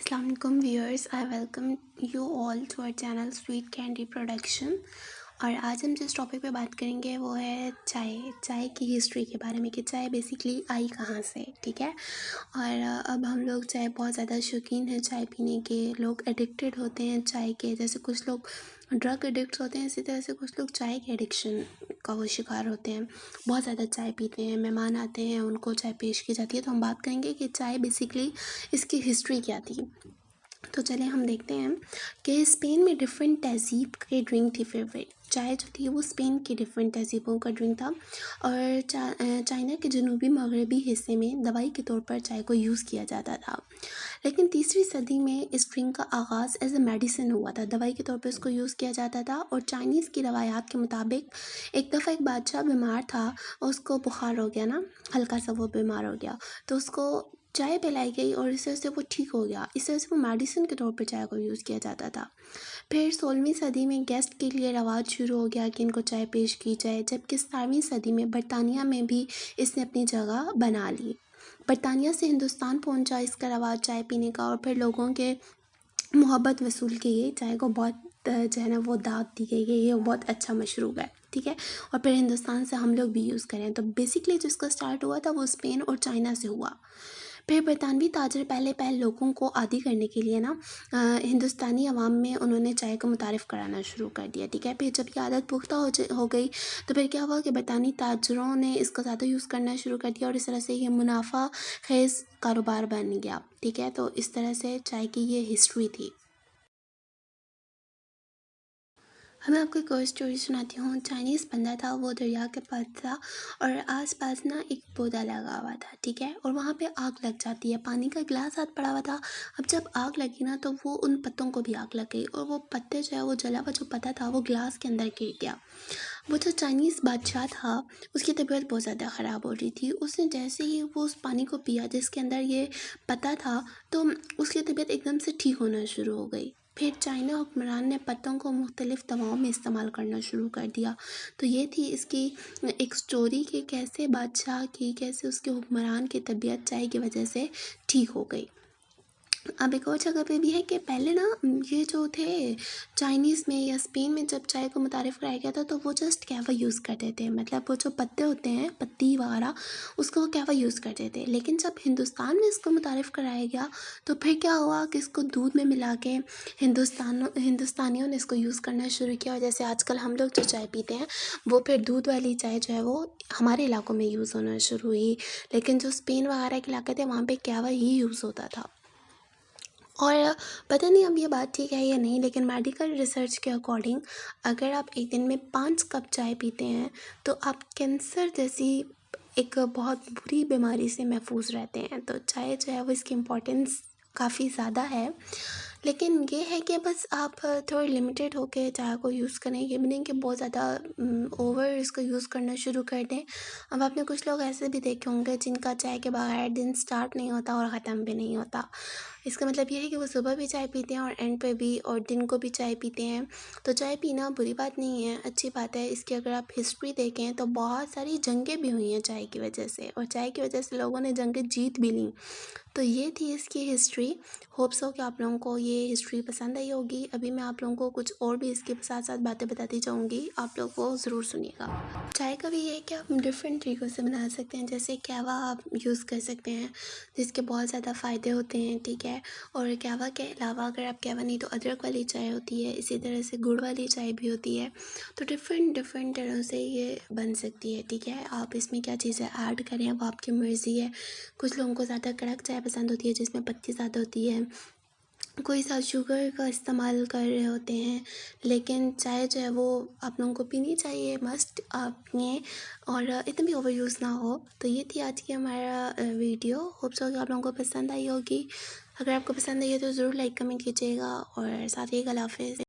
अस्सलाम वालेकुम viewers, I welcome you all to our channel sweet candy production. और आज हम जिस टॉपिक पे बात करेंगे वो है चाय की हिस्ट्री के बारे में कि चाय बेसिकली आई कहाँ से। ठीक है। और अब हम लोग चाय बहुत ज़्यादा शौकीन हैं चाय पीने के, लोग एडिक्टेड होते हैं चाय के, जैसे कुछ लोग ड्रग एडिक्ट होते हैं इसी तरह से कुछ लोग चाय के एडिक्शन का वो शिकार होते हैं, बहुत ज़्यादा चाय पीते हैं, मेहमान आते हैं उनको चाय पेश की जाती है। तो हम बात करेंगे कि चाय बेसिकली इसकी हिस्ट्री क्या थी। तो चलिए हम देखते हैं कि स्पेन में डिफरेंट तहज़ीब के ड्रिंक थी फेवरेट। चाय जो थी वो स्पेन की डिफरेंट तहज़ीबों का ड्रिंक था और चाइना के जनूबी मगरबी हिस्से में दवाई के तौर पर चाय को यूज़ किया जाता था। लेकिन तीसरी सदी में इस ड्रिंक का आगाज़ एज ए मेडिसिन हुआ था, दवाई के तौर पर इसको यूज़ किया जाता था। और चाइनीज़ की रवायात के मुताबिक एक दफ़ा एक बादशाह बीमार था और उसको बुखार हो गया ना, हल्का सा वो बीमार हो गया, तो उसको चाय पिलाई गई और इस तरह से वो ठीक हो गया। इस तरह से वो मेडिसिन के तौर पर चाय को यूज़ किया जाता था। फिर 16वीं सदी में गेस्ट के लिए रवाज शुरू हो गया कि इनको चाय पेश की जाए, जबकि 17वीं सदी में बरतानिया में भी इसने अपनी जगह बना ली। बरतानिया से हिंदुस्तान पहुंचा इसका रवाज चाय पीने का और फिर लोगों के मोहब्बत वसूल की गई। चाय को बहुत जो है ना वो दाद दी गई कि ये बहुत अच्छा मशरूब है। ठीक है। और फिर हिंदुस्तान से हम लोग भी यूज़ करें, तो बेसिकली जिसका स्टार्ट हुआ था वो स्पेन और चाइना से हुआ। फिर बरतानवी ताजर पहले लोगों को आदी करने के लिए ना हिंदुस्तानी अवाम में उन्होंने चाय को मुतारिफ़ कराना शुरू कर दिया। ठीक है। फिर जब ये आदत पुख्ता हो गई तो फिर क्या हुआ कि बरतानी ताजरों ने इसका ज़्यादा यूज़ करना शुरू कर दिया और इस तरह से ये मुनाफा खेज़ कारोबार बन गया। ठीक है। तो इस तरह से चाय की ये हिस्ट्री थी। मैं आपको एक और स्टोरी सुनाती हूँ। चाइनीज़ बंदा था, वो दरिया के पास था और आसपास ना एक पौधा लगा हुआ था। ठीक है। और वहाँ पे आग लग जाती है, पानी का गिलास हाथ पड़ा हुआ था। अब जब आग लगी ना तो वो उन पत्तों को भी आग लग गई और वो पत्ते जो है वो जला हुआ जो पत्ता था वो गिलास के अंदर गिर गया। वो जो चाइनीज़ बादशाह था उसकी तबीयत बहुत ज़्यादा ख़राब हो रही थी। उसने जैसे ही वो उस पानी को पिया जिसके अंदर ये पत्ता था तो उसकी तबीयत एकदम से ठीक होना शुरू हो गई। फिर चाइना हुक्मरान ने पत्तों को मुख्तलिफ़ दवाओं में इस्तेमाल करना शुरू कर दिया। तो ये थी इसकी एक स्टोरी कि कैसे बादशाह की, कैसे उसके हुक्मरान की तबीयत चाय की वजह से ठीक हो गई। अब एक और जगह पे भी है कि पहले ना ये जो थे चाइनीज़ में या स्पेन में जब चाय को मुतारिफ़ कराया गया था तो वो जस्ट कहवा यूज़ करते थे, मतलब वो जो पत्ते होते हैं पत्ती वगैरह उसको वो कहवा यूज़ करते थे। लेकिन जब हिंदुस्तान में इसको मुतारिफ़ कराया गया तो फिर क्या हुआ कि इसको दूध में मिला के हिंदुस्तानियों ने इसको यूज़ करना शुरू किया। और जैसे आजकल हम लोग जो चाय पीते हैं वो फिर दूध वाली चाय जो है वो हमारे इलाकों में यूज़ होना शुरू हुई। लेकिन जो स्पेन वगैरह के इलाके थे वहाँ पे कहवा ही यूज़ होता था। और पता नहीं अब ये बात ठीक है या नहीं, लेकिन मेडिकल रिसर्च के अकॉर्डिंग अगर आप एक दिन में 5 कप चाय पीते हैं तो आप कैंसर जैसी एक बहुत बुरी बीमारी से महफूज रहते हैं। तो चाय जो है वो इसकी इम्पोर्टेंस काफ़ी ज़्यादा है। लेकिन ये है कि बस आप थोड़े लिमिटेड होके चाय को यूज़ करें, ये भी नहीं कि बहुत ज़्यादा ओवर इसको यूज़ करना शुरू कर दें। अब आपने कुछ लोग ऐसे भी देखे होंगे जिनका चाय के बगैर दिन स्टार्ट नहीं होता और ख़त्म भी नहीं होता। इसका मतलब ये है कि वो सुबह भी चाय पीते हैं और एंड पे भी और दिन को भी चाय पीते हैं। तो चाय पीना बुरी बात नहीं है, अच्छी बात है। इसकी अगर आप हिस्ट्री देखें तो बहुत सारी जंगें भी हुई हैं चाय की वजह से और चाय की वजह से लोगों ने जंगें जीत भी लीं। तो ये थी इसकी हिस्ट्री। होप सो कि आप लोगों को ये हिस्ट्री पसंद आई होगी। अभी मैं आप लोगों को कुछ और भी इसके साथ साथ बातें बताती जाऊँगी, आप लोग वो ज़रूर सुनिएगा। चाय का भी ये है कि आप डिफरेंट तरीक़ों से बना सकते हैं, जैसे कहवा आप यूज़ कर सकते हैं जिसके बहुत ज़्यादा फ़ायदे होते हैं। ठीक है। और कहवा के अलावा अगर आप कहवा नहीं तो अदरक वाली चाय होती है, इसी तरह से गुड़ वाली चाय भी होती है। तो डिफरेंट तरह से ये बन सकती है। ठीक है। आप इसमें क्या चीज़ें ऐड करें वो आपकी मर्ज़ी है। कुछ लोगों को ज़्यादा कड़क चाय पसंद होती है जिसमें पत्ती ज़्यादा होती है, कोई साथ शुगर का इस्तेमाल कर रहे होते हैं। लेकिन चाय जो है वो आप लोगों को पीनी चाहिए, मस्ट आप पिएँ और इतना भी ओवर यूज़ ना हो। तो ये थी आज की हमारा वीडियो। होप सो कि आप लोगों को पसंद आई होगी। अगर आपको पसंद आई है तो ज़रूर लाइक कमेंट कीजिएगा और साथ ही अल्लाह हाफ़िज़।